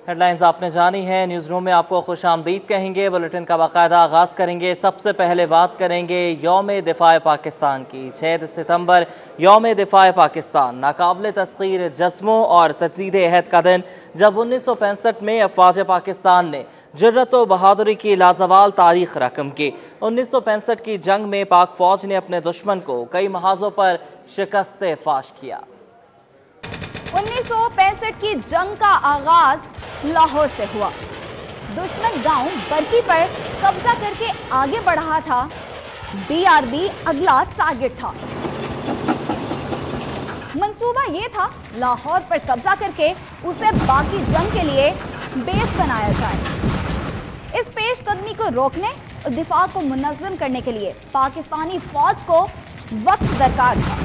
Headlines आपने जानी है। न्यूज़ रूम में आपको खुश आमदीद कहेंगे। बुलेटिन का बाकायदा आगाज करेंगे। सबसे पहले बात करेंगे यौम दिफा पाकिस्तान की। 6 सितंबर यौम दिफा पाकिस्तान, नाकाबिल तस्खीर जज्मों और तजदीद अहद का दिन, जब 1965 में अफवाज पाकिस्तान ने जुर्रत व बहादुरी की लाजवाल तारीख रकम की। 1965 की जंग में पाक फौज ने अपने दुश्मन को कई महाजों पर शिकस्त फाश किया। 1965 की जंग का आगाज लाहौर से हुआ। दुश्मन गांव बरकी पर कब्जा करके आगे बढ़ रहा था। BRB अगला टारगेट था। मंसूबा ये था लाहौर पर कब्जा करके उसे बाकी जंग के लिए बेस बनाया जाए। इस पेशकदमी को रोकने और दिफा को मुनज़्ज़म करने के लिए पाकिस्तानी फौज को वक्त दरकार था।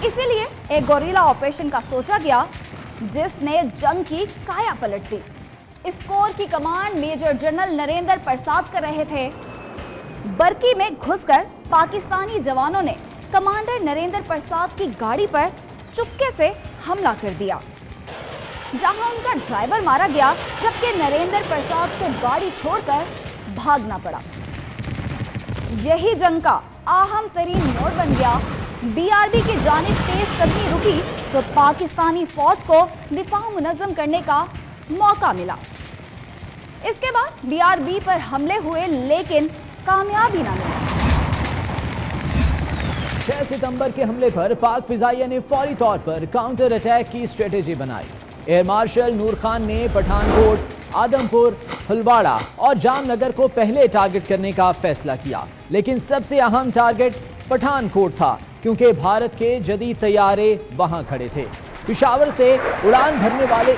इसीलिए एक गोरिल्ला ऑपरेशन का सोचा गया, जिसने जंग की काया पलट दी। इस कोर की कमांड मेजर जनरल नरेंद्र प्रसाद कर रहे थे। बरकी में घुसकर पाकिस्तानी जवानों ने कमांडर नरेंद्र प्रसाद की गाड़ी पर चुपके से हमला कर दिया, जहां उनका ड्राइवर मारा गया, जबकि नरेंद्र प्रसाद को गाड़ी छोड़कर भागना पड़ा। यही जंग का अहम तरीन मोड़ बन गया। BRB की जानिब पेशकदमी रुकी तो पाकिस्तानी फौज को दिफा मुनज़्ज़म करने का मौका मिला। इसके बाद BRB पर हमले हुए, लेकिन कामयाबी न मिली। 6 सितंबर के हमले पर पाक फिजाइया ने फौरी तौर पर काउंटर अटैक की स्ट्रेटेजी बनाई। एयर मार्शल नूर खान ने पठानकोट, आदमपुर, हलवाड़ा और जामनगर को पहले टारगेट करने का फैसला किया, लेकिन सबसे अहम टारगेट पठानकोट था, क्योंकि भारत के जदीद तैयारे वहां खड़े थे। पिशावर से उड़ान भरने वाले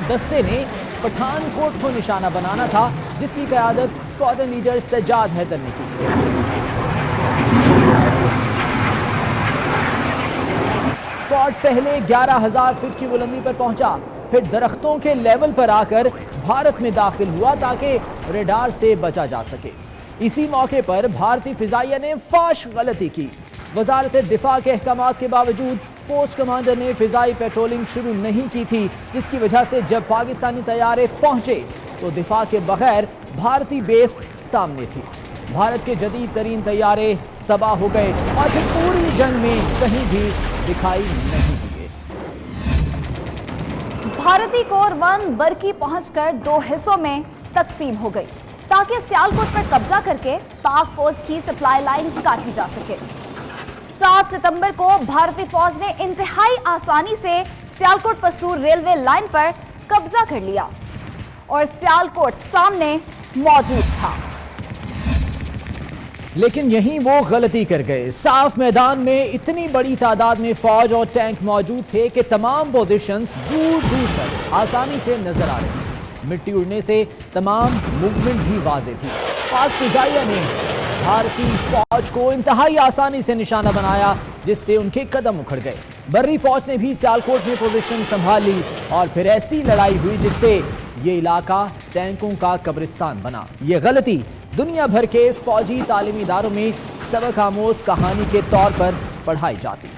दस्ते ने पठानकोट को निशाना बनाना था, जिसकी क़यादत स्क्वाड्रन लीडर सज्जाद हैदर ने की। स्क्वाड पहले 11,000 फीट की बुलंदी पर पहुंचा, फिर दरख्तों के लेवल पर आकर भारत में दाखिल हुआ ताकि रेडार से बचा जा सके। इसी मौके पर भारतीय फिजाइया ने फाश गलती की। वजारत दिफा के अहकामात के बावजूद पोस्ट कमांडर ने फिजाई पेट्रोलिंग शुरू नहीं की थी, जिसकी वजह से जब पाकिस्तानी तैयारे पहुंचे तो दिफा के बगैर भारतीय बेस सामने थी। भारत के जदीद तरीन तैयारे तबाह हो गए और फिर पूरी जंग में कहीं भी दिखाई नहीं दिए। भारतीय कोर 1 बरकी पहुंचकर 2 हिस्सों में तकसीम हो गई, ताकि सियालकोट पर कब्जा करके पाक फौज की सप्लाई लाइन काटी जा सके। 7 सितंबर को भारतीय फौज ने इंतहाई आसानी से सियालकोट पसरूर रेलवे लाइन पर कब्जा कर लिया और सियालकोट सामने मौजूद था। लेकिन यहीं वो गलती कर गए। साफ मैदान में इतनी बड़ी तादाद में फौज और टैंक मौजूद थे कि तमाम पोजीशंस दूर दूर तक आसानी से नजर आ रही थी। मिट्टी उड़ने से तमाम मूवमेंट भी वाज़ेह थी। पाक फिजाइया ने भारतीय फौज को इंतहाई आसानी से निशाना बनाया, जिससे उनके कदम उखड़ गए। बर्री फौज ने भी सियालकोट में पोजीशन संभाल ली और फिर ऐसी लड़ाई हुई जिससे ये इलाका टैंकों का कब्रिस्तान बना। ये गलती दुनिया भर के फौजी तालीमी इदारों में सबक आमोज कहानी के तौर पर पढ़ाई जाती है।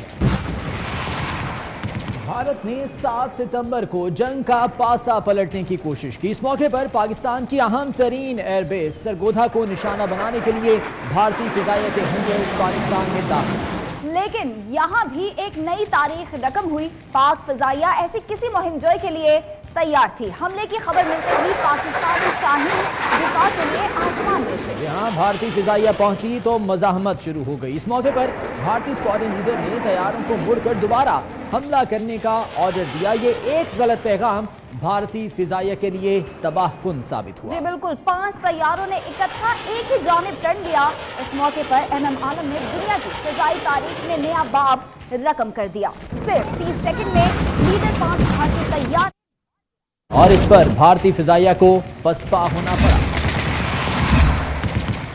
भारत ने 7 सितंबर को जंग का पासा पलटने की कोशिश की। इस मौके पर पाकिस्तान की अहम तरीन एयरबेस सरगोधा को निशाना बनाने के लिए भारतीय फिजाइया के हमले पाकिस्तान में दाखिल। लेकिन यहां भी एक नई तारीख रकम हुई। पाक फिजाइया ऐसी किसी मुहिमजोई के लिए तैयार थी। हमले की खबर मिलते ही पाकिस्तानी शाहीन दिफा के लिए आसमान में थे। यहां भारतीय फिजाइया पहुंची तो मजाहमत शुरू हो गई। इस मौके पर भारतीय स्क्वाड्रन लीडर ने तैयारों को मुड़कर दोबारा हमला करने का ऑर्डर दिया। ये एक गलत पैगाम भारतीय फिजाइया के लिए तबाहकुन साबित हुआ। जी बिल्कुल, 5 तैयारों ने इकट्ठा एक ही जानिब टर्न दिया। इस मौके पर MM आलम ने दुनिया की फिजाई तारीख में नया बाब रकम कर दिया। सिर्फ 30 सेकंड में लीडर 5 भारतीय तैयार, और इस पर भारतीय फिजाइया को पसपा होना पड़ा।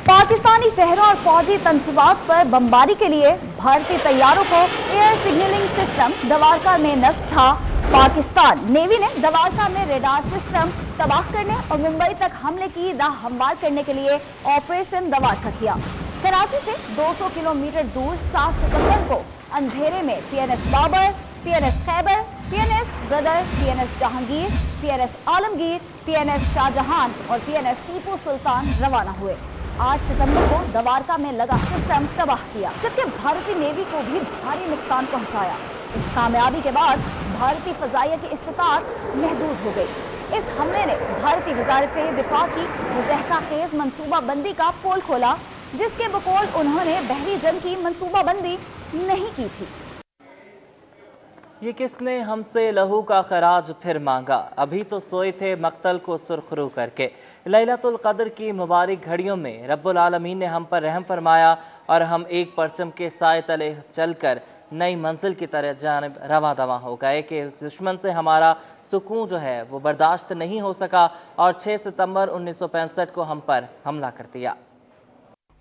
पाकिस्तानी शहरों और फौजी तंसूबात पर बमबारी के लिए भारतीय तैयारों को एयर सिग्नलिंग सिस्टम दवारका में नस्ब था। पाकिस्तान नेवी ने दवारका में रेडार सिस्टम तबाह करने और मुंबई तक हमले की राह हमवार करने के लिए ऑपरेशन दवारका किया। कराची से 200 किलोमीटर दूर 7 सितंबर को अंधेरे में PNS Babar, PNS Khyber, PNS गदर, PNS Jahangir, PNS Alamgir, PNS Shahjahan और PNS टीपू सुल्तान रवाना हुए। 8 सितंबर को दवारका में लगा सिस्टम तबाह किया, जबकि भारतीय नेवी को भी भारी नुकसान पहुंचाया। इस कामयाबी के बाद भारतीय फजाइया की इस्तिताअत महदूद हो गई। इस हमले ने भारतीय वजारत दिफा की जहकाखेज मंसूबाबंदी का पोल खोला, जिसके बकौल उन्होंने बहरी जंग की मंसूबाबंदी नहीं की थी। ये किसने हमसे लहू का खराज फिर मांगा, अभी तो सोए थे मक्तल को सुरखरू करके। लैलतुल कद्र की मुबारक घड़ियों में रब्बुल आलमीन ने हम पर रहम फरमाया और हम एक परचम के साए तले चलकर नई मंजिल की तरह जानिब रवां दवां हो गए कि दुश्मन से हमारा सुकून जो है वो बर्दाश्त नहीं हो सका और 6 सितंबर 1965 को हम पर हमला कर दिया।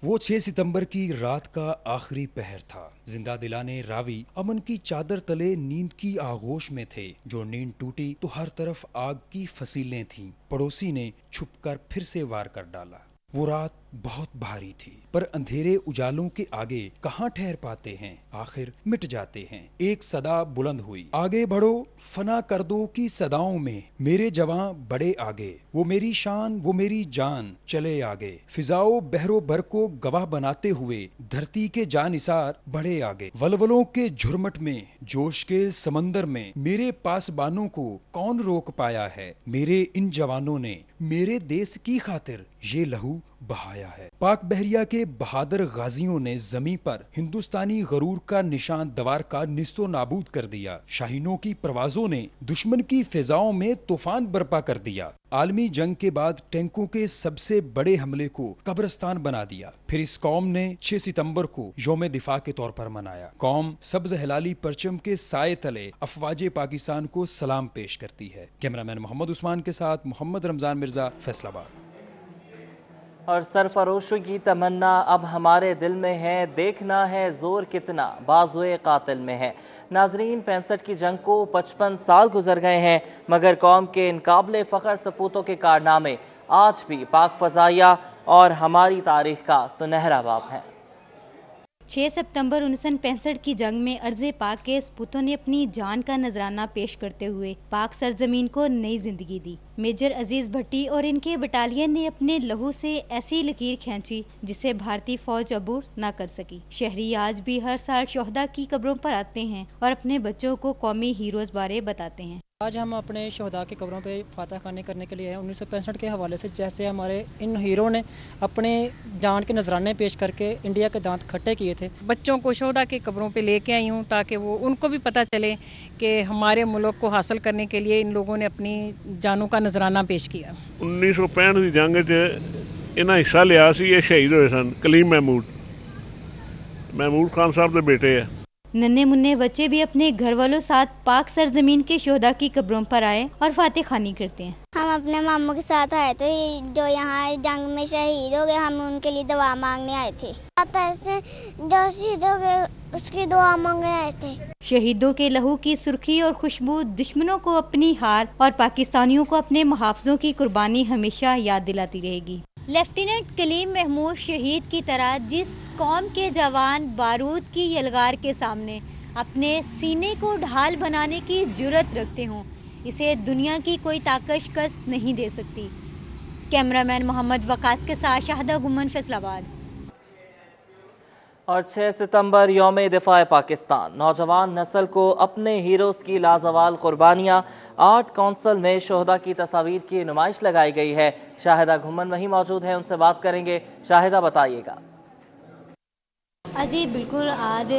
वो 6 सितंबर की रात का आखिरी पहर था। जिंदा दिलाने रावी अमन की चादर तले नींद की आगोश में थे। जो नींद टूटी तो हर तरफ आग की फसीलें थीं। पड़ोसी ने छुपकर फिर से वार कर डाला। वो रात बहुत भारी थी, पर अंधेरे उजालों के आगे कहां ठहर पाते हैं, आखिर मिट जाते हैं। एक सदा बुलंद हुई, आगे बढ़ो फना कर दो की सदाओं में मेरे जवां बड़े आगे। वो मेरी शान वो मेरी जान चले आगे। फिजाओ बहरो बर को गवाह बनाते हुए धरती के जानिसार बढ़े आगे। वलवलों के झुरमट में जोश के समंदर में मेरे पासबानों को कौन रोक पाया है। मेरे इन जवानों ने मेरे देश की खातिर ये लहू बहाया है। पाक बहरिया के बहादुर गाजियों ने जमीन पर हिंदुस्तानी गरूर का निशान दवारका निस्तो नाबूद कर दिया। शाहीनों की परवाजों ने दुश्मन की फिजाओं में तूफान बर्पा कर दिया। आलमी जंग के बाद टैंकों के सबसे बड़े हमले को कब्रिस्तान बना दिया। फिर इस कौम ने 6 सितंबर को यौम दिफा के तौर पर मनाया। कौम सब्ज हिलाली परचम के साए तले अफवाज पाकिस्तान को सलाम पेश करती है। कैमरामैन मोहम्मद उस्मान के साथ मोहम्मद रमजान मिर्जा, फैसलाबाद। और सरफरोशी की तमन्ना अब हमारे दिल में है, देखना है जोर कितना बाजुए कातिल में है। नाजरीन, 65 की जंग को 55 साल गुजर गए हैं, मगर कौम के इन काबिल फ़ख्र सपूतों के कारनामे आज भी पाक फजाइया और हमारी तारीख का सुनहरा बाब है। 6 सितंबर 1965 की जंग में अर्ज़े पाक के सपूतों ने अपनी जान का नजराना पेश करते हुए पाक सरजमीन को नई जिंदगी दी। मेजर अजीज भट्टी और इनके बटालियन ने अपने लहू से ऐसी लकीर खींची जिसे भारतीय फौज अबूर न कर सकी। शहरी आज भी हर साल शोहदा की कब्रों पर आते हैं और अपने बच्चों को कौमी हीरोज बारे बताते हैं। आज हम अपने शोहदा की कब्रों पे फातह खाने करने के लिए आए 1965 के हवाले से। जैसे हमारे इन हीरो ने अपने जान के नजराने पेश करके इंडिया के दांत खट्टे किए थे। बच्चों को शोहदा की कब्रों पे लेके आई हूँ ताकि वो उनको भी पता चले कि हमारे मुल्क को हासिल करने के लिए इन लोगों ने अपनी जानों का नजराना पेश किया। 1965 की जंग च इन्हां हिस्सा लिया सी। ये शहीद हुए सन कलीम महमूद खान साहब के बेटे है। नन्हे मुन्ने बच्चे भी अपने घर वालों साथ पाक सरजमीन के शोहदा की कब्रों पर आए और फातह खानी करते हैं। हम अपने मामू के साथ आए थे जो यहाँ जंग में शहीद हो गए। हम उनके लिए दुआ मांगने आए थे। जो शहीद हो गए उसकी दुआ मांगने आए थे। शहीदों के लहू की सुर्खी और खुशबू दुश्मनों को अपनी हार और पाकिस्तानियों को अपने मुहाफिजों की कुर्बानी हमेशा याद दिलाती रहेगी। लेफ्टिनेंट कलीम महमूद शहीद की तरह जिस कौम के जवान बारूद की यलगार के सामने अपने सीने को ढाल बनाने की जुर्रत रखते हों, इसे दुनिया की कोई ताकत शिकस्त नहीं दे सकती। कैमरामैन मोहम्मद वकास के साथ शाहदा गुमन, फैसलाबाद। और 6 सितंबर यौम दिफा पाकिस्तान, नौजवान नस्ल को अपने हीरोज की लाजवाल कुर्बानियां। आर्ट काउंसिल में शोहदा की तस्वीर की नुमाइश लगाई गई है। शाहिदा घुमन वहीं मौजूद है, उनसे बात करेंगे। शाहिदा, बताइएगा। जी बिल्कुल, आज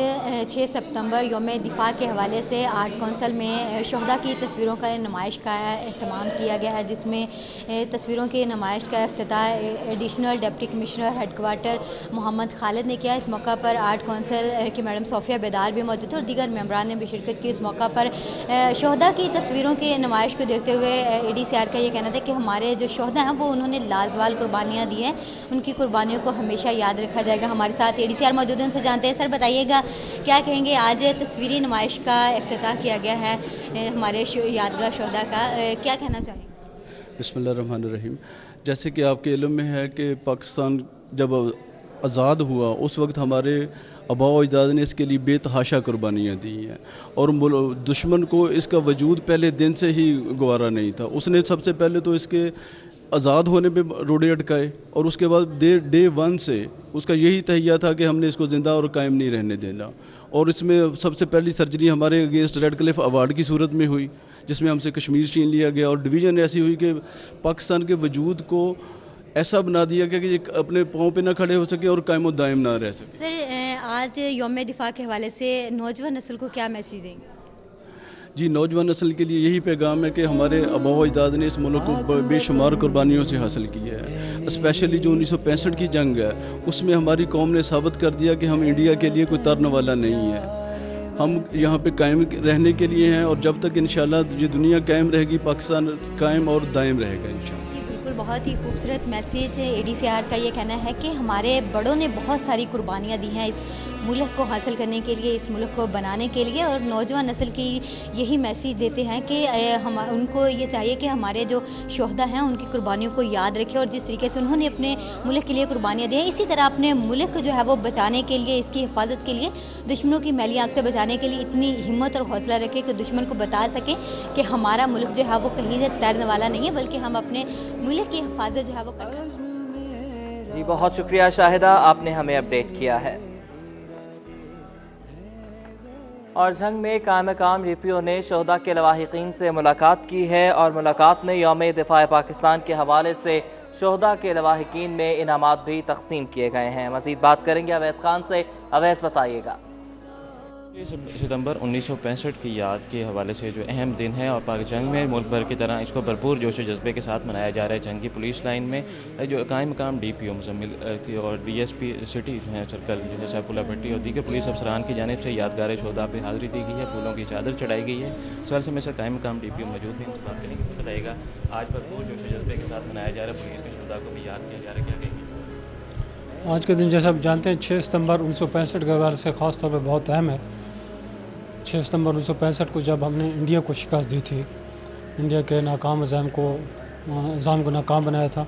6 सितंबर यौम दिफा के हवाले से आर्ट काउंसिल में शोहदा की तस्वीरों का नुमाइश का एहतमाम किया गया है, जिसमें तस्वीरों की नुमाइश का इफ्तिताह additional deputy commissioner headquarter Mohammad Khalid ने किया। इस मौका पर आर्ट काउंसिल की मैडम सोफिया बेदार भी मौजूद थे और दीगर मेंबरान ने भी शिरकत की। इस मौका पर शोहदा की तस्वीरों की नुमाइश को देखते हुए ADCR का ये कहना था कि हमारे जो शोहदा हैं वो उन्होंने लाजवाल कुर्बानियाँ दी हैं, उनकी कुर्बानियों को हमेशा याद रखा जाएगा। हमारे साथ ADCR मौजूद से जानते हैं। सर, बताइएगा क्या कहेंगे, आज तस्वीरी नुमाइश का इफ्तिताह किया गया है हमारे यादगार शोहदा का, क्या कहना चाहेंगे? बिस्मिल्लाहिर्रहमानिर्रहीम। जैसे कि आपके इल्म में है कि पाकिस्तान जब आज़ाद हुआ उस वक्त हमारे आबाओ अजदाद ने इसके लिए बेतहाशा कुर्बानियाँ दी हैं और दुश्मन को इसका वजूद पहले दिन से ही गवारा नहीं था। उसने सबसे पहले तो इसके आज़ाद होने पे रोड़े अटकाए और उसके बाद डे वन से उसका यही तहिया था कि हमने इसको ज़िंदा और कायम नहीं रहने देना। और इसमें सबसे पहली सर्जरी हमारे अगेंस्ट रेड क्लिफ अवार्ड की सूरत में हुई, जिसमें हमसे कश्मीर छीन लिया गया और डिवीज़न ऐसी हुई कि पाकिस्तान के वजूद को ऐसा बना दिया गया कि ये अपने पाँव पे ना खड़े हो सके और कायम दायम ना रह सके। सर, आज यौम दिफा के हवाले से नौजवान नस्ल को क्या मैसेज देंगे? जी, नौजवान नस्ल के लिए यही पैगाम है कि हमारे आबाओ अजदाद ने इस मुल्क को बेशुमार कुर्बानियों से हासिल किया है। स्पेशली जो 1965 की जंग है उसमें हमारी कौम ने साबित कर दिया कि हम इंडिया के लिए कोई तरने वाला नहीं है। हम यहाँ पे कायम रहने के लिए हैं और जब तक इंशाल्लाह ये दुनिया कायम रहेगी, पाकिस्तान कायम और दायम रहेगा इंशाल्लाह। जी बिल्कुल, बहुत ही खूबसूरत मैसेज है। ADCR का ये कहना है कि हमारे बड़ों ने बहुत सारी कुर्बानियाँ दी हैं इस मुल्क को हासिल करने के लिए, इस मुल्क को बनाने के लिए, और नौजवान नस्ल की यही मैसेज देते हैं कि हम उनको ये चाहिए कि हमारे जो शोहदा हैं उनकी कुर्बानियों को याद रखें और जिस तरीके से उन्होंने अपने मुल्क के लिए कुर्बानियाँ दी हैं, इसी तरह अपने मुल्क जो है वो बचाने के लिए, इसकी हिफाजत के लिए, दुश्मनों की मैली आंख से बचाने के लिए इतनी हिम्मत और हौसला रखें कि दुश्मन को बता सकें कि हमारा मुल्क जो है वो कहीं से तैरने वाला नहीं है, बल्कि हम अपने मुल्क की हिफाजत जो है वो कर सकते हैं। जी बहुत शुक्रिया शाहिदा, आपने हमें अपडेट किया है। और जंग में कायम मकाम DPO ने शोहदा के लवाहिकीन से मुलाकात की है और मुलाकात में यौम दिफा पाकिस्तान के हवाले से शोहदा के लवाहिकीन में इनामात भी तकसीम किए गए हैं। मजीद बात करेंगे अवैस खान से। अवैस, बताइएगा। सितंबर 1965 की याद के हवाले से जो अहम दिन है और पाक जंग में मुल्क भर की तरह इसको भरपूर जोश जज्बे के साथ मनाया जा रहा है। जंगी पुलिस लाइन में जो कायम मकाम DPO मुजम्मिल और DSP सिटी जो है सर्कल जो है सैफुल्लाह भट्टी और दीगर पुलिस अफसरान की जानिब से यादगार शोहदा पर हाजिरी दी गई है, फूलों की चादर चढ़ाई गई है। सर से में से कायम मकाम DPO मौजूद हैं, इनसे बात करेंगे। से बताएगा, आज भरपूर जोश जज्बे के साथ मनाया जा रहा है, पुलिस के शोहदा को भी याद किया जा रहा है, क्या कहेंगे? आज के दिन जैसा आप जानते हैं 6 सितंबर 1965 के हवाले से ख़ास तौर पर बहुत अहम है। 6 सितंबर 1965 को जब हमने इंडिया को शिकस्त दी थी, इंडिया के नाकाम अज़ाम को नाकाम बनाया था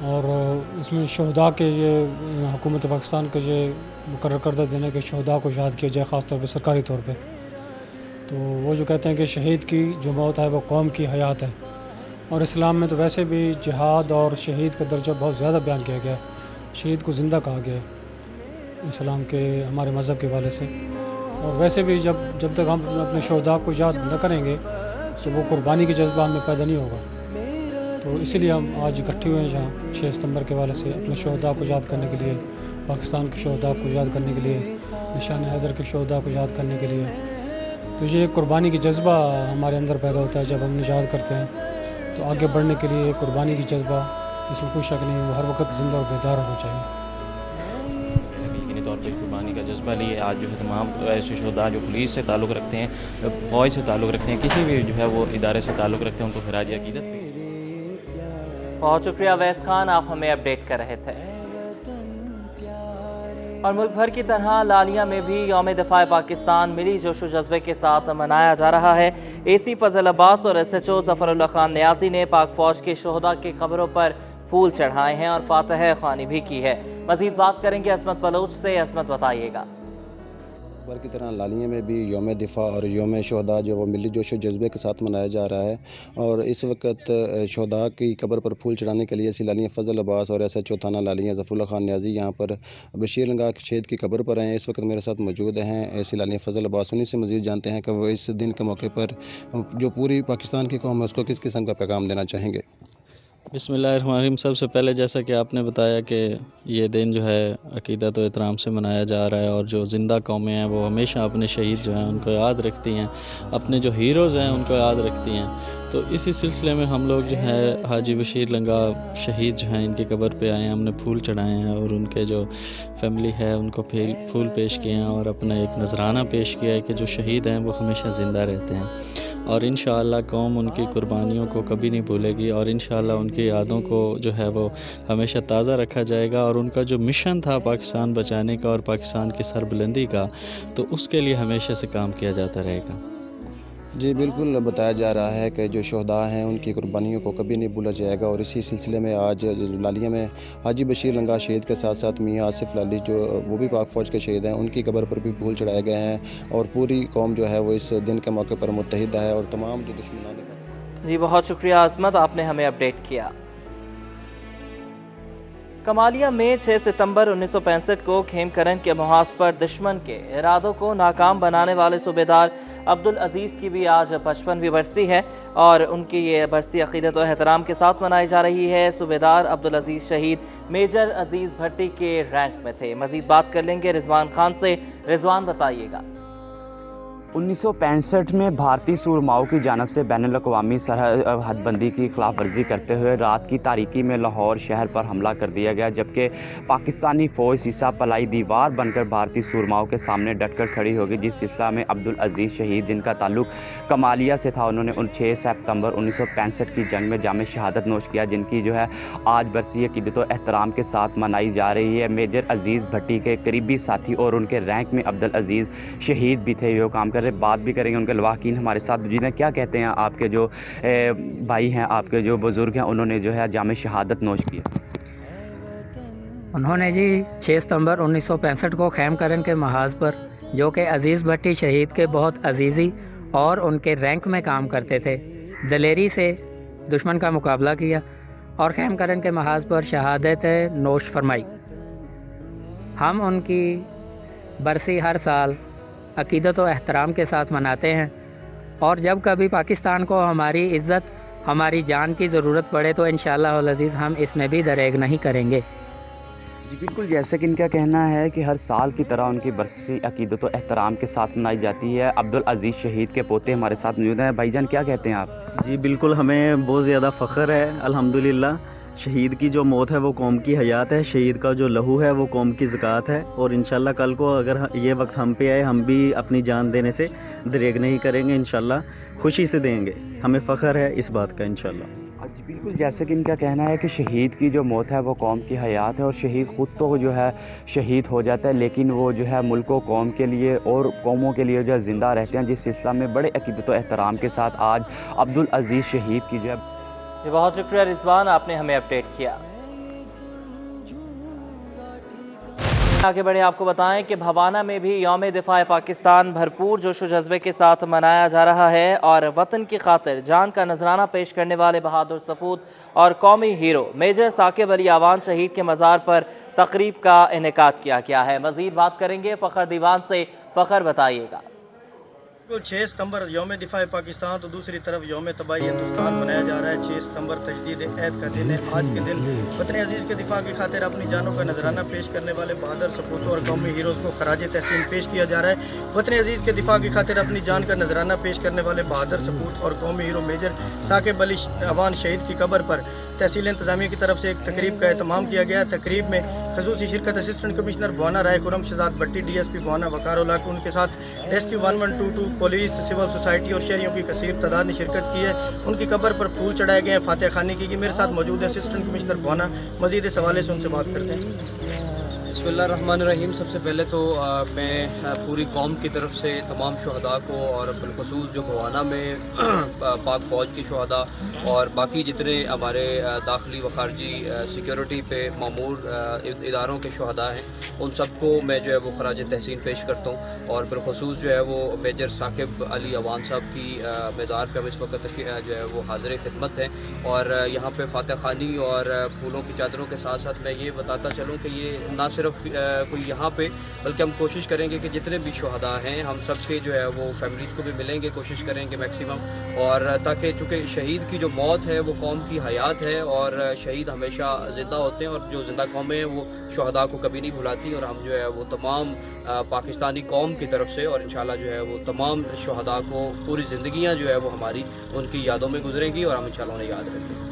और इसमें शोहदा के ये हुकूमत पाकिस्तान के ये मुकर्रर करदा देने के शोहदा को याद किया जाए, ख़ास तौर पे सरकारी तौर पे। तो वो जो कहते हैं कि शहीद की जो मौत है वो कौम की हयात है, और इस्लाम में तो वैसे भी जिहाद और शहीद का दर्जा बहुत ज़्यादा बयान किया गया है। शहीद को ज़िंदा कहा गया है इस्लाम के, हमारे मज़हब के हवाले से। और वैसे भी जब तक हम अपने शोहदा को याद न करेंगे तो वो कुर्बानी की जज्बा हमें पैदा नहीं होगा। तो इसीलिए हम आज इकट्ठे हुए हैं जहाँ 6 सितंबर के हवाले से अपने शोहदा को याद करने के लिए, पाकिस्तान के शोहदा को याद करने के लिए, निशान हैदर के शोहदा को याद करने के लिए। तो ये कुर्बानी की जज्बा हमारे अंदर पैदा होता है जब हम याद करते हैं। तो आगे बढ़ने के लिए कुर्बानी की जज्बा, इसमें कोई शक नहीं, वो हर वक्त जिंदा और बेदार होना चाहिए। तौर पर कुर्बानी का जज्बा लिए आज जो है तमाम ऐसे शोहदा जो पुलिस से ताल्लुक़ रखते हैं, फौज से ताल्लुक़ रखते हैं, किसी भी जो है वो इदारे से ताल्लुक़ रखते हैं, उनको खराज अकीदत पे। बहुत शुक्रिया अवैस खान, आप हमें अपडेट कर रहे थे। और मुल्क भर की तरह लालिया में भी यौम दिफा पाकिस्तान मिली जोशो जज्बे के साथ मनाया जा रहा है। AC फजल अब्बास और SHO ज़फ़रुल्लाह खान नियाज़ी ने पाक फौज के शोहदा की कब्रों पर फूल चढ़ाए हैं और फातह ख्वानी भी की है। मजीद बात करेंगे असमत बलोच से। असमत, बताइएगा। बार की तरह लालिया में भी यौम दिफा और यौम शोहदा जो वो मिली जोशो जज्बे के साथ मनाया जा रहा है। और इस वक्त शोहदा की कब्र पर फूल चढ़ाने के लिए लालिया फजल अब्बास और SHO थाना लालिया ज़फ़रुल्लाह खान नियाज़ी यहाँ पर बशीर लंगा शहीद की कब्र पर हैं। इस वक्त मेरे साथ मौजूद हैं लालिया फजल अब्बास। उन्हीं से मज़ीद जानते हैं कि वो इस दिन के मौके पर जो पूरी पाकिस्तान की कौम है उसको किस किस्म का पैगाम देना चाहेंगे। बिस्मिल्लाहिर्रहमानिर्रहीम। सबसे पहले जैसा कि आपने बताया कि ये दिन जो है अक़ीदत और एहतराम से मनाया जा रहा है और जो ज़िंदा कौमें हैं वो हमेशा अपने शहीद जो हैं उनको याद रखती हैं, अपने जो हीरोज़ हैं उनको याद रखती हैं। तो इसी सिलसिले में हम लोग जो है हाजी बशीर लंगा शहीद जो हैं इनकी कब्र पे आए हैं, हमने फूल चढ़ाए हैं और उनके जो फैमिली है उनको फूल पेश किए हैं और अपना एक नजराना पेश किया है कि जो शहीद हैं वो हमेशा ज़िंदा रहते हैं और इंशाअल्लाह कौम उनकी कुर्बानियों को कभी नहीं भूलेगी और इंशाअल्लाह उनकी यादों को जो है वो हमेशा ताज़ा रखा जाएगा। और उनका जो मिशन था पाकिस्तान बचाने का और पाकिस्तान की सरबुलंदी का, तो उसके लिए हमेशा से काम किया जाता रहेगा। जी बिल्कुल, बताया जा रहा है कि जो शहदा हैं उनकी कुर्बानियों को कभी नहीं भूला जाएगा और इसी सिलसिले में आज लालिया में हाजी बशीर लंगा शहीद के साथ साथ मियाँ आसिफ लाली जो वो भी पाक फ़ौज के शहीद हैं, उनकी कब्र पर भी फूल चढ़ाए गए हैं और पूरी कौम जो है वो इस दिन के मौके पर मुत्तहिद है और तमाम जो दुश्मनान। जी बहुत शुक्रिया आजमत, आपने हमें अपडेट किया। कमालिया में 6 सितंबर 1965 को खेमकरन के मुहाज पर दुश्मन के इरादों को नाकाम बनाने वाले सूबेदार अब्दुल अजीज की भी आज 55वीं बरसी है और उनकी ये बरसी अकीदत और एहतराम के साथ मनाई जा रही है। सूबेदार अब्दुल अजीज शहीद मेजर अजीज भट्टी के रैंक में थे। मजीद बात कर लेंगे रिजवान खान से। रिजवान बताइएगा। 1965 में भारतीय सूरमाओं की जानब से बैनुल अक़वामी सरहद हदबंदी की खिलाफ वर्जी करते हुए रात की तारीकी में लाहौर शहर पर हमला कर दिया गया, जबकि पाकिस्तानी फ़ौज सीसा पलाई दीवार बनकर भारतीय सूरमाओं के सामने डटकर खड़ी होगी। जिस सिलसिला में अब्दुल अजीज शहीद जिनका ताल्लुक कमालिया से था, उन्होंने 6 सितंबर 1965 की जंग में जाम शहादत नोश किया, जिनकी जो है आज बरसी अक़ीदत व एहतराम के साथ मनाई जा रही है। मेजर अजीज़ भट्टी के करीबी साथी और उनके रैंक में अब्दुल अजीज़ शहीद भी थे, जो काम कर बात भी करेंगे। उनके लवाकीन हमारे साथ मौजूद हैं। क्या कहते हैं आपके जो भाई हैं, आपके जो बुजुर्ग हैं, उन्होंने जो है जाम शहादत नोश किया? उन्होंने जी 6 सितंबर 1965 को खेमकरन के महाज पर, जो कि अजीज़ भट्टी शहीद के बहुत अजीज़ी और उनके रैंक में काम करते थे, दलेरी से दुश्मन का मुकाबला किया और खेमकरन के महाज पर शहादत नोश फरमाई। हम उनकी बरसी हर साल अक़ीदत व एहतराम के साथ मनाते हैं और जब कभी पाकिस्तान को हमारी इज़्ज़त, हमारी जान की ज़रूरत पड़े तो इंशाअल्लाह अल अज़ीज़ हम इसमें भी दरेग नहीं करेंगे। जी बिल्कुल, जैसे कि इनका कहना है कि हर साल की तरह उनकी बरसी अक़ीदत व एहतराम के साथ मनाई जाती है। अब्दुल अजीज़ शहीद के पोते हमारे साथ मौजूद हैं। भाईजान क्या कहते हैं आप? जी बिल्कुल, हमें बहुत ज़्यादा फ़ख्र है अल्हम्दुलिल्लाह। शहीद की जो मौत है वो कौम की हयात है, शहीद का जो लहू है वो कौम की ज़कात है और इंशाल्लाह कल को अगर ये वक्त हम पे आए, हम भी अपनी जान देने से दरेग नहीं करेंगे, इंशाल्लाह खुशी से देंगे। हमें फ़ख्र है इस बात का इंशाल्लाह। जी बिल्कुल, जैसे कि इनका कहना है कि शहीद की जो मौत है वो कौम की हयात है और शहीद ख़ुद तो जो है शहीद हो जाता है, लेकिन वो जो है मुल्क व कौम के लिए और कौमों के लिए जो है ज़िंदा रहते हैं। जिस सिलसिला में बड़े अक़ीदत व एहतराम के साथ आज अब्दुल अजीज़ शहीद की जो है। बहुत शुक्रिया रिजवान, आपने हमें अपडेट किया। आगे बढ़े आपको बताएं कि भवाना में भी यौम दिफा पाकिस्तान भरपूर जोश व जज्बे के साथ मनाया जा रहा है और वतन की खातिर जान का नजराना पेश करने वाले बहादुर सपूत और कौमी हीरो मेजर साकिब अली आवान शहीद के मज़ार पर तकरीब का इनेकाद किया गया है। मजीद बात करेंगे फ़खर दीवान से। फ़खर बताइएगा। 6 सितंबर यौम दिफा पाकिस्तान तो दूसरी तरफ यौम तबाही हिंदुस्तान मनाया जा रहा है। 6 सितंबर तजदीद ऐद का दिन है। आज के दिन वतन अजीज़ के दिफा की खातिर अपनी जानों का नजराना पेश करने वाले बहादुर सपूतों और कौमी हीरोज़ को खराज तहसीन पेश किया जा रहा है। वतन अजीज़ के दिफा की खातिर अपनी जान का नजराना पेश करने वाले बहादुर सपूत और कौमी हीरो मेजर साकिब अली अवान शहीद की कब्र पर तहसील इंतजामिया की तरफ से एक तकरीब का एहतमाम किया गया। तकरीब में खसूसी शिरकत असिस्टेंट कमिश्नर भवाना राय खुरम शहजाद भट्टी, DSP भवाना वकार उल्लाह, उनके साथ रेस्क्यू 1122 पुलिस, सिविल सोसाइटी और शहरियों की कसीर तादाद ने शिरकत की है। उनकी कब्र पर फूल चढ़ाए गए हैं, फातिहा खानी की। मेरे साथ मौजूद है असिस्टेंट कमिश्नर भवाना। मजीद इस हवाले से उनसे बात करते हैं। बिस्मिल्लाहिर्रहमानिर्रहीम। सबसे पहले तो मैं पूरी कौम की तरफ से तमाम शहदा को और बिलखुसूस जो भवाना में पाक फ़ौज की शहदा और बाकी जितने हमारे दाखिली व खारजी सिक्योरिटी पे मामूर इदारों के शहदा हैं, उन सबको मैं जो है वो खराज तहसीन पेश करता हूँ और बिलखुसूस जो है वो मेजर साकिब अली अवान साहब की मज़ार पर हम इस वक्त जो है वो हाज़िर खिदमत हैं और यहाँ पे फातिहा खानी और फूलों की चादरों के साथ साथ मैं ये बताता चलूँ कि ये ना सिर्फ कोई यहाँ पे, बल्कि हम कोशिश करेंगे कि जितने भी शहदा हैं हम सबके जो है वो फैमिलीज़ को भी मिलेंगे, कोशिश करेंगे मैक्सिमम, और ताकि चूँकि शहीद की जो मौत है वो कौम की हयात है और शहीद हमेशा ज़िंदा होते हैं और जो ज़िंदा कौमें हैं वो शहदा को कभी नहीं भुलाती और हम जो है वो तमाम पाकिस्तानी कौम की तरफ से और इंशाल्लाह जो है वो तमाम शहदा को पूरी ज़िंदगियाँ जो है वो हमारी उनकी यादों में गुजरेंगी और हम इंशाल्लाह उन्हें याद रखेंगे।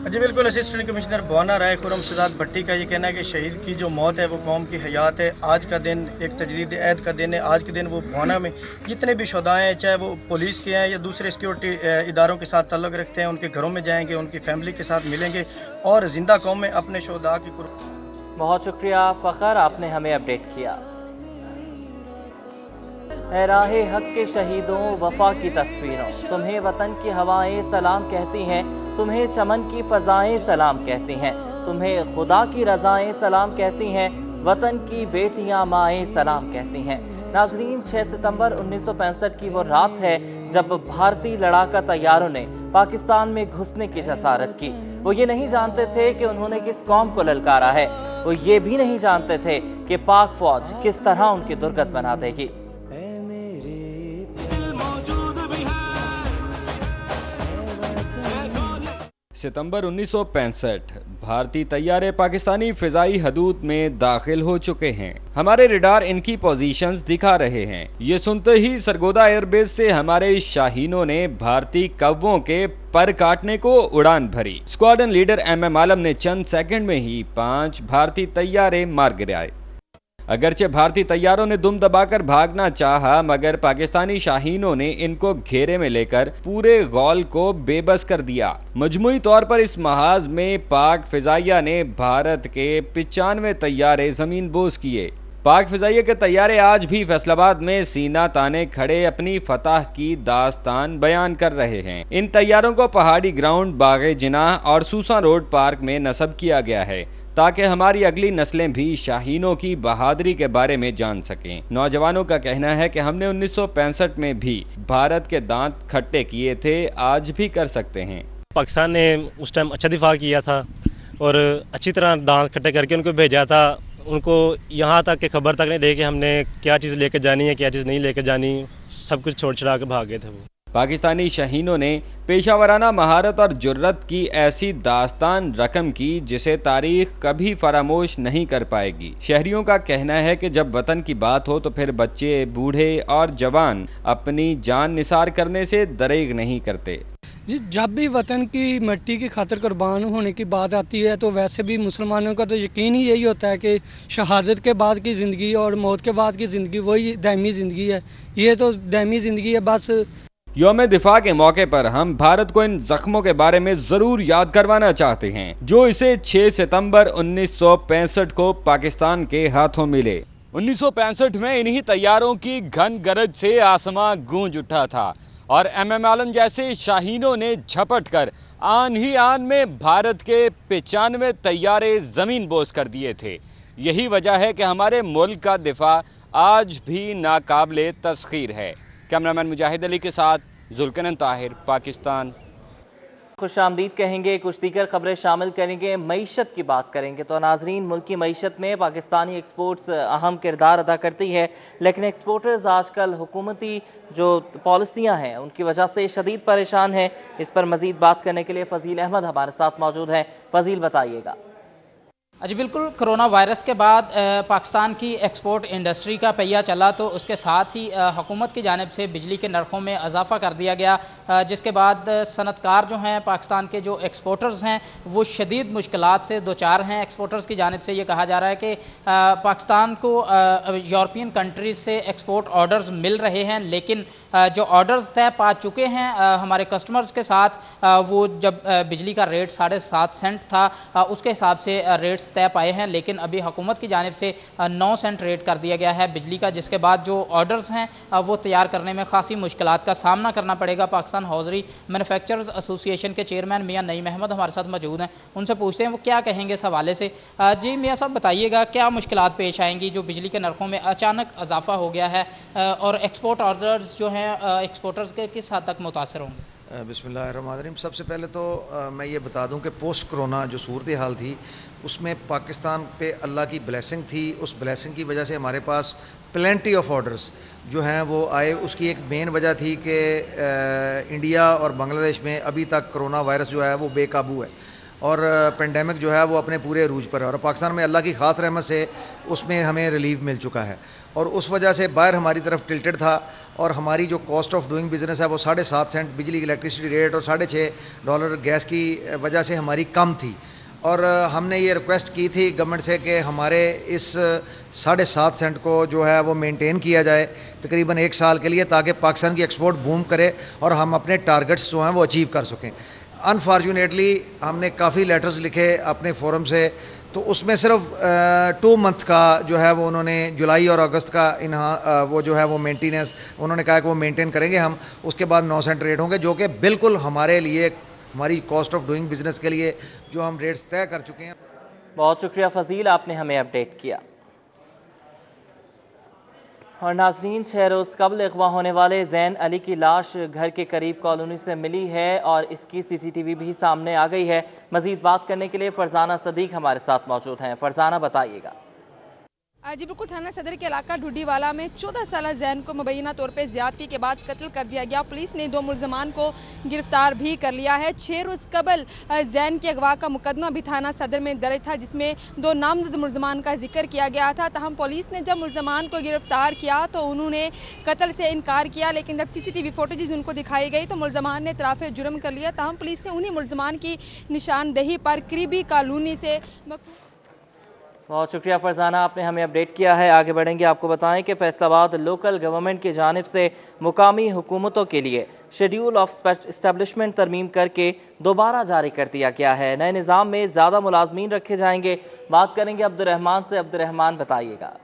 जी बिल्कुल, असिस्टेंट कमिश्नर भवाना राय खुरम शहजाद भट्टी का ये कहना है कि शहीद की जो मौत है वो कौम की हयात है। आज का दिन एक तजदीद ऐद का दिन है। आज के दिन वो भवाना में जितने भी शहदा हैं, चाहे वो पुलिस के हैं या दूसरे सिक्योरिटी इदारों के साथ ताल्लुक़ रखते हैं, उनके घरों में जाएंगे, उनकी फैमिली के साथ मिलेंगे और जिंदा कौम में अपने शहदा की। बहुत शुक्रिया फ़खर, आपने हमें अपडेट किया। है राहे हक के शहीदों वफा की तस्वीरों, तुम्हें वतन की हवाएं सलाम कहती हैं, तुम्हें चमन की फजाएं सलाम कहती हैं, तुम्हें खुदा की रजाएं सलाम कहती हैं, वतन की बेटियां माएं सलाम कहती हैं। नाजरीन, 6 सितंबर 1965 की वो रात है जब भारतीय लड़ाका तैयारों ने पाकिस्तान में घुसने की जसारत की। वो ये नहीं जानते थे कि उन्होंने किस कौम को ललकारा है, वो ये भी नहीं जानते थे कि पाक फौज किस तरह उनकी दुर्गत बना देगी। सितंबर 1965 भारतीय तैयारे पाकिस्तानी फिजाई हदूद में दाखिल हो चुके हैं। हमारे रडार इनकी पोजीशंस दिखा रहे हैं। ये सुनते ही सरगोदा एयरबेस से हमारे शाहीनों ने भारतीय कौवों के पर काटने को उड़ान भरी। स्क्वाड्रन लीडर MM आलम ने चंद सेकंड में ही 5 भारतीय तैयारे मार गिराए। अगरचे भारतीय तैयारों ने दुम दबाकर भागना चाहा, मगर पाकिस्तानी शाहीनों ने इनको घेरे में लेकर पूरे गौल को बेबस कर दिया। मजमूई तौर पर इस महाज में पाक फिजाइया ने भारत के 95 तैयारे जमीन बोस किए। पाक फिजाइया के तैयारे आज भी फैसलाबाद में सीना ताने खड़े अपनी फतह की दास्तान बयान कर रहे हैं। इन तैयारों को पहाड़ी ग्राउंड, बागे जिनाह और सूसा रोड पार्क में नस्ब किया गया है ताकि हमारी अगली नस्लें भी शाहीनों की बहादुरी के बारे में जान सकें। नौजवानों का कहना है कि हमने 1965 में भी भारत के दांत खट्टे किए थे, आज भी कर सकते हैं। पाकिस्तान ने उस टाइम अच्छा दिफा किया था और अच्छी तरह दांत खट्टे करके उनको भेजा था। उनको यहाँ तक कि खबर तक नहीं दे कि हमने क्या चीज़ लेकर जानी है, क्या चीज़ नहीं लेकर जानी, सब कुछ छोड़ छड़ा के भाग गए थे वो। पाकिस्तानी शाहीनों ने पेशावराना महारत और जुर्रत की ऐसी दास्तान रकम की जिसे तारीख कभी फरामोश नहीं कर पाएगी। शहरियों का कहना है कि जब वतन की बात हो तो फिर बच्चे, बूढ़े और जवान अपनी जान निसार करने से दरेग नहीं करते। जी, जब भी वतन की मिट्टी की खातिर कुर्बान होने की बात आती है तो वैसे भी मुसलमानों का तो यकीन ही यही होता है कि शहादत के बाद की ज़िंदगी और मौत के बाद की ज़िंदगी वही दायमी ज़िंदगी है। ये तो दायमी ज़िंदगी है बस। यौम दिफा के मौके पर हम भारत को इन जख्मों के बारे में जरूर याद करवाना चाहते हैं जो इसे 6 सितंबर 1965 को पाकिस्तान के हाथों मिले। 1965 में इन्हीं तैयारों की घन गरज से आसमां गूंज उठा था और MM आलम जैसे शाहीनों ने झपट कर आन ही आन में भारत के 95 तैयारे जमीन बोस कर दिए थे। यही वजह है कि हमारे मुल्क का दिफा आज भी नाकाबिले तस्खीर है। कैमरामैन मुजाहिद अली के साथ जुल्कनन ताहिर, पाकिस्तान। खुशामदीद कहेंगे, कुछ दीगर खबरें शामिल करेंगे, मईशत की बात करेंगे। तो नाजरीन, मुल्क की मईशत में पाकिस्तानी एक्सपोर्ट्स अहम किरदार अदा करती है, लेकिन एक्सपोर्टर्स आजकल हुकूमती जो पॉलिसियां हैं उनकी वजह से शदीद परेशान हैं। इस पर मजीद बात करने के लिए फजील अहमद हमारे साथ मौजूद हैं। फजील, बताइएगा। जी बिल्कुल, कोरोना वायरस के बाद पाकिस्तान की एक्सपोर्ट इंडस्ट्री का पहिया चला तो उसके साथ ही हुकूमत की जानिब से बिजली के नरखों में इजाफा कर दिया गया, जिसके बाद सनतकार जो हैं पाकिस्तान के जो एक्सपोर्टर्स हैं वो शदीद मुश्किलात से दो चार हैं। एक्सपोर्टर्स की जानिब से ये कहा जा रहा है कि पाकिस्तान को यूरोपियन कंट्रीज से एक्सपोर्ट ऑर्डर्स मिल रहे हैं, लेकिन जो ऑर्डर्स तय पा चुके हैं हमारे कस्टमर्स के साथ, वो जब बिजली का रेट 7.5 सेंट था उसके हिसाब से रेट्स तय पाए हैं, लेकिन अभी हुकूमत की जानिब से 9 सेंट रेट कर दिया गया है बिजली का, जिसके बाद जो ऑर्डर्स हैं वो तैयार करने में खासी मुश्किलात का सामना करना पड़ेगा। पाकिस्तान हौजरी मैन्युफैक्चरर्स एसोसिएशन के चेयरमैन मियां नईम अहमद हमारे साथ मौजूद हैं, उनसे पूछते हैं वो क्या कहेंगे इस हवाले से। जी मियां साहब, बताइएगा क्या मुश्किलात पेश आएंगी जो बिजली के नरखों में अचानक इजाफा हो गया है और एक्सपोर्ट ऑर्डर्स जो हैं एक्सपोर्टर्स के किस हद तक मुतासर होंगे? बिस्मिल्लाहिर्रहमानिर्रहीम। सबसे पहले तो मैं ये बता दूं कि पोस्ट कोरोना जो सूरत हाल थी उसमें पाकिस्तान पे अल्लाह की ब्लेसिंग थी। उस ब्लेसिंग की वजह से हमारे पास प्लेंटी ऑफ ऑर्डर्स जो हैं वो आए। उसकी एक मेन वजह थी कि इंडिया और बांग्लादेश में अभी तक कोरोना वायरस जो है वो बेकाबू है और पेंडेमिक जो है वो अपने पूरे अरूज पर है और पाकिस्तान में अल्लाह की खास रहमत से उसमें हमें रिलीफ मिल चुका है और उस वजह से बाहर हमारी तरफ टिल्टेड था और हमारी जो कॉस्ट ऑफ डूइंग बिजनेस है वो 7.5 सेंट बिजली की इलेक्ट्रिसिटी रेट और $6.5 गैस की वजह से हमारी कम थी और हमने ये रिक्वेस्ट की थी गवर्नमेंट से कि हमारे इस 7.5 सेंट को जो है वो मेंटेन किया जाए तकरीबन 1 साल के लिए ताकि पाकिस्तान की एक्सपोर्ट बूम करे और हम अपने टारगेट्स जो हैं वो अचीव कर सकें। अनफॉर्चुनेटली हमने काफ़ी लेटर्स लिखे अपने फोरम से, तो उसमें सिर्फ 2 मंथ का जो है वो उन्होंने जुलाई और अगस्त का वो जो है वो मेंटेनेंस उन्होंने कहा कि वो मेंटेन करेंगे हम, उसके बाद 9 सेंट रेट होंगे, जो कि बिल्कुल हमारे लिए, हमारी कॉस्ट ऑफ डूइंग बिजनेस के लिए जो हम रेट्स तय कर चुके हैं। बहुत शुक्रिया फजील, आपने हमें अपडेट किया। और नाजरीन, 6 रोज कबल अगवा होने वाले जैन अली की लाश घर के करीब कॉलोनी से मिली है और इसकी CCTV भी सामने आ गई है। मजीद बात करने के लिए फरजाना सदीक हमारे साथ मौजूद हैं। फरजाना, बताइएगा। जी बिल्कुल, थाना सदर के इलाका ढुड्डीवाला में 14 साल जैन को मुबैना तौर पर ज्यादती के बाद कत्ल कर दिया गया। पुलिस ने 2 मुलजमान को गिरफ्तार भी कर लिया है। 6 रोज कबल जैन के अगवा का मुकदमा भी थाना सदर में दर्ज था, जिसमें 2 नामजद मुलजमान का जिक्र किया गया था। तहम पुलिस ने जब मुलजमान को गिरफ्तार किया तो उन्होंने कत्ल से इनकार किया, लेकिन जब CCTV फुटेज उनको दिखाई गई तो मुलजमान ने इतराफ़े जुर्म कर लिया। तहम पुलिस ने उन्हीं मुलजमान की निशानदेही पर करीबी कॉलोनी से बहुत शुक्रिया फरजाना, आपने हमें अपडेट किया है। आगे बढ़ेंगे, आपको बताएं कि फैसलाबाद लोकल गवर्नमेंट की जानिब से मुकामी हुकूमतों के लिए शेड्यूल ऑफ एस्टेब्लिशमेंट तरमीम करके दोबारा जारी कर दिया गया है। नए निज़ाम में ज़्यादा मुलाजमीन रखे जाएंगे। बात करेंगे अब्दुर्रहमान से। अब्दुर्रहमान, बताइएगा।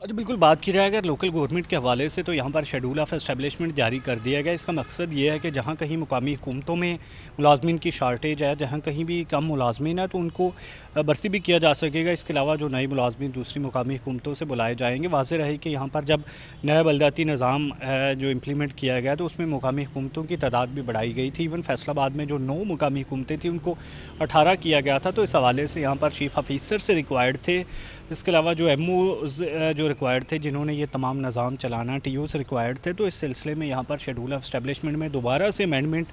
अच्छा, बिल्कुल बात की जाए अगर लोकल गवर्नमेंट के हवाले से, तो यहाँ पर शेड्यूल ऑफ एस्टेब्लिशमेंट जारी कर दिया गया। इसका मकसद ये है कि जहाँ कहीं मुकामी हुकूमतों में मुलाजमीन की शार्टेज है, जहाँ कहीं भी कम मुलाजमीन है, तो उनको भर्ती भी किया जा सकेगा। इसके अलावा जो नए मुलाजमीन दूसरी मुकामी हुकूमतों से बुलाए जाएंगे। वाज़ेह रहे कि यहाँ पर जब नया बलदाती निज़ाम जो इम्प्लीमेंट किया गया तो उसमें मुकामी हुकूमतों की तादाद भी बढ़ाई गई थी। इवन फैसलाबाद में जो 9 मुकामी हुकूमतें थी उनको 18 किया गया था। तो इस हवाले से यहाँ पर चीफ ऑफिसर से रिक्वायर्ड थे। इसके अलावा जो MOs जो रिक्वायर्ड थे, जिन्होंने ये तमाम निज़ाम चलाना, TOs रिक्वायर्ड थे। तो इस सिलसिले में यहाँ पर शेड्यूल ऑफ एस्टेब्लिशमेंट में दोबारा से अमेंडमेंट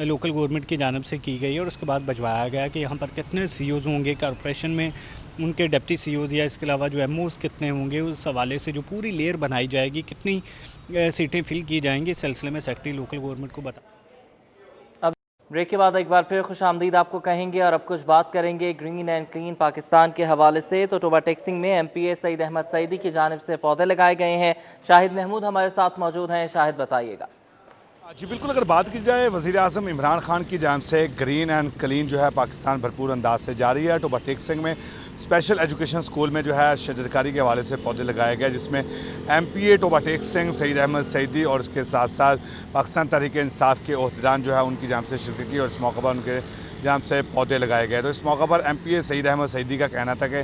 लोकल गवर्नमेंट की जानिब से की गई है और उसके बाद बजवाया गया कि यहाँ पर कितने COs होंगे कॉर्पोरेशन में, उनके डिप्टी COs या इसके अलावा जो MOs कितने होंगे, उस हवाले से जो पूरी लेयर बनाई जाएगी, कितनी सीटें फिल की जाएंगी, इस सिलसिले में सेक्रेटरी लोकल गवर्नमेंट को बता। ब्रेक के बाद एक बार फिर खुशामदीद आपको कहेंगे और अब कुछ बात करेंगे ग्रीन एंड क्लीन पाकिस्तान के हवाले से। तो टोबा टेक्सिंग में MPA सईद अहमद सईदी की जानिब से पौधे लगाए गए हैं। शाहिद महमूद हमारे साथ मौजूद हैं। शाहिद, बताइएगा। जी बिल्कुल, अगर बात की जाए वज़ीर आज़म इमरान खान की जानिब से ग्रीन एंड क्लीन जो है पाकिस्तान भरपूर अंदाज से जारी है। टोबा टेक्सिंग में स्पेशल एजुकेशन स्कूल में जो है शजरकारी के हवाले से पौधे लगाए गए, जिसमें MPA टोबा टेक्सिंग सईद अहमद सईदी और इसके साथ साथ पाकिस्तान तहरीक इंसाफ के ओहदेदार जो है उनकी जानिब से शिरकत की और इस मौके पर उनके जानिब से पौधे लगाए गए। तो इस मौके पर MPA सईद अहमद सईदी का कहना था कि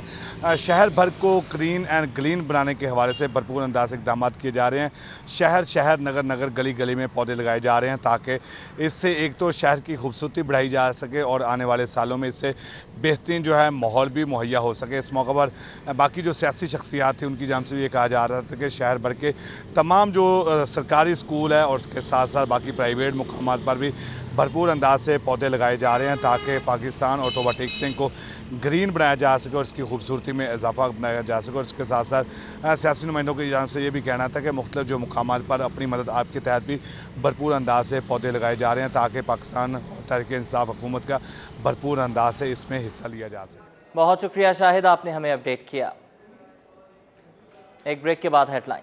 शहर भर को ग्रीन एंड क्लीन बनाने के हवाले से भरपूर अंदाज से इक़दाम किए जा रहे हैं। शहर शहर नगर नगर गली गली में पौधे लगाए जा रहे हैं ताकि इससे एक तो शहर की खूबसूरती बढ़ाई जा सके और आने वाले सालों में इससे बेहतरीन जो है माहौल भी मुहैया हो सके। इस मौके पर बाकी जो सियासी शख्सियात थी उनकी जानिब से ये कहा जा रहा था कि शहर भर के तमाम जो सरकारी स्कूल है और उसके साथ साथ बाकी प्राइवेट मुकामात पर भी भरपूर अंदाज से पौधे लगाए जा रहे हैं ताकि पाकिस्तान और टोबा टेक्सिंग को ग्रीन बनाया जा सके और इसकी खूबसूरती में इजाफा बनाया जा सके। और इसके साथ साथ सियासी नुमाइंदों की जानिब से ये भी कहना था कि मुख्तलिफ जो मुकामात पर अपनी मदद आपके तहत भी भरपूर अंदाज से पौधे लगाए जा रहे हैं ताकि पाकिस्तान तहरीक इंसाफ हुकूमत का भरपूर अंदाज से इसमें हिस्सा लिया जा सके। बहुत शुक्रिया शाहिद, आपने हमें अपडेट किया। एक ब्रेक के बाद हेडलाइन।